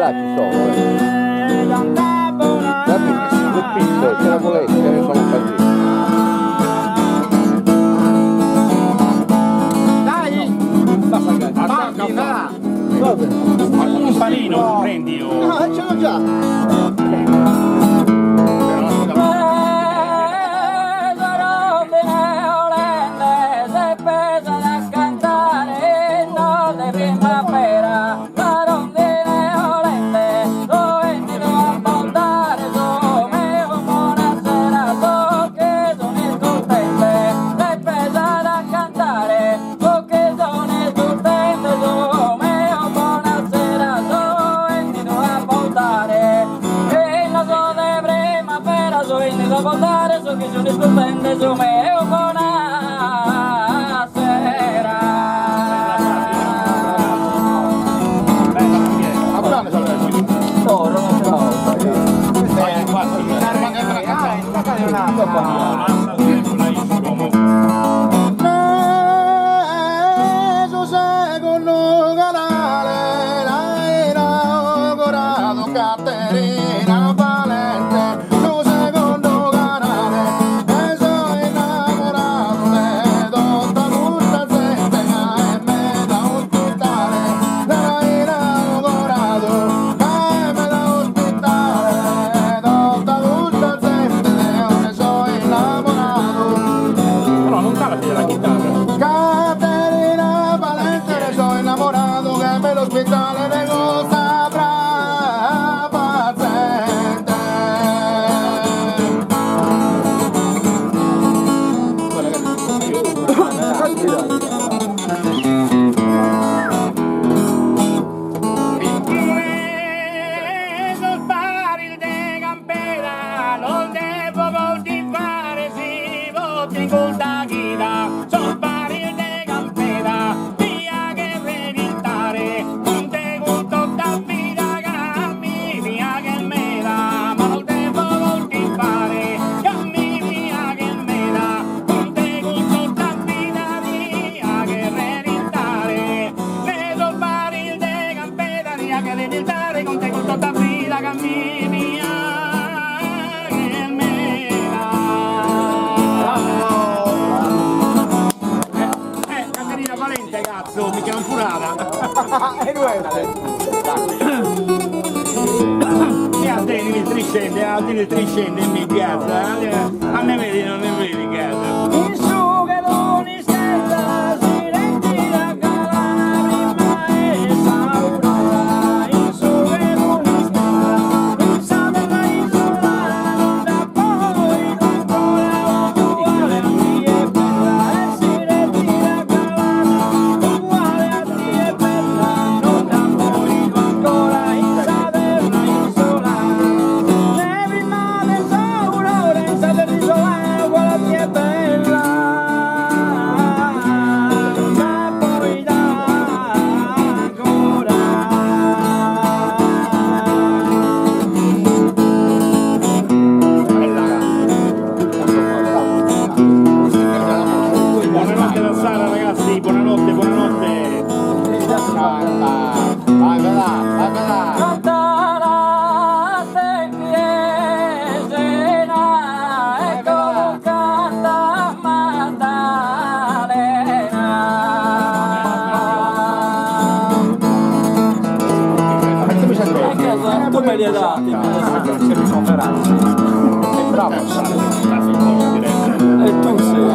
là ci sono, guardi che si due pizze, ce la volete, ce ne sono così. Un panino, prendi io. No, ce l'ho già. Scende in piazza, a ne vedi, non ne vedi cazzo. In su che l'uni stella si retira calana prima e saura. In su che l'uni stella in sa della isola da poi ancora uguale a chi è bella e si retira calana uguale a chi è bella non da poi ancora in sa della isola. E tu sei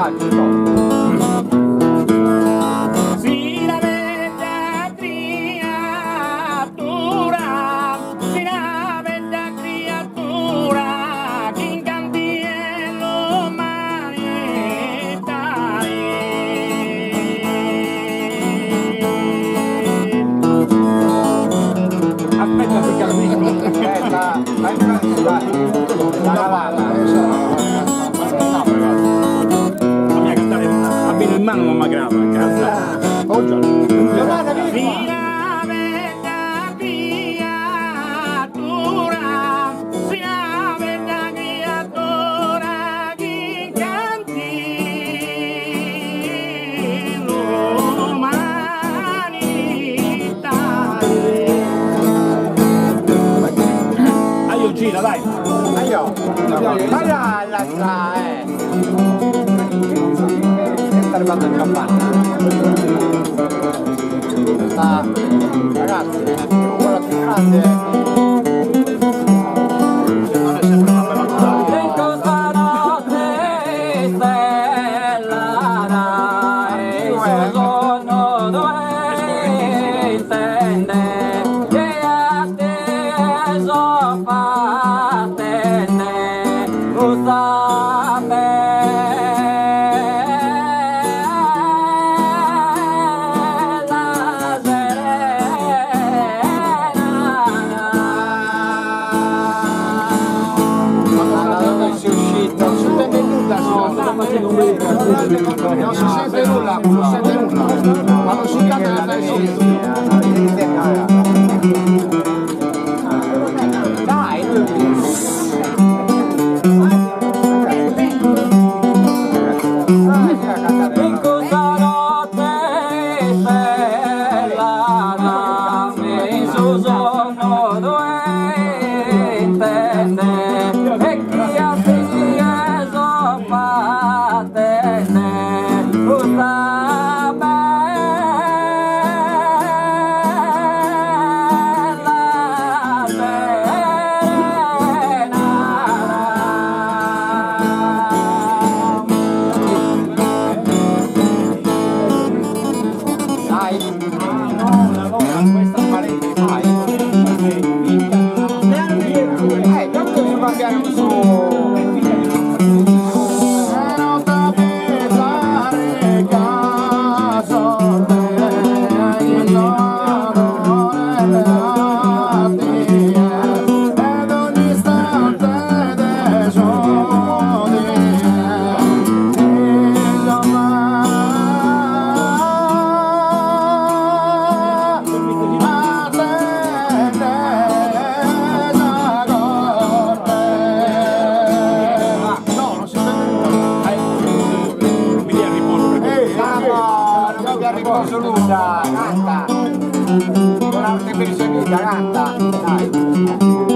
Si la bella creatura, si la bella creatura, che in cantiello aspetta che capisco. Aspetta, la cavata. La mia che abito in mano non mi grava, cazzo. Giovanna, vieni qua. Si la bella creatura, si la bella creatura, che in cantiello gira, dai! Io! Ma la sta arrivando in campagna. Sta, ragazzi, quello più grande. Non è sempre una bella cosa. In questa notte stellata, il suo sonno dove intende che atteso fattene questa bella Dove si è uscito? Non si sente nulla, non si sente nulla, non si sente nulla. Quando si canta la Dai, in questa notte stellata, il suo sonno dove intende e chi atteso fattene questa canta! Con arte perseguita, canta! Dai!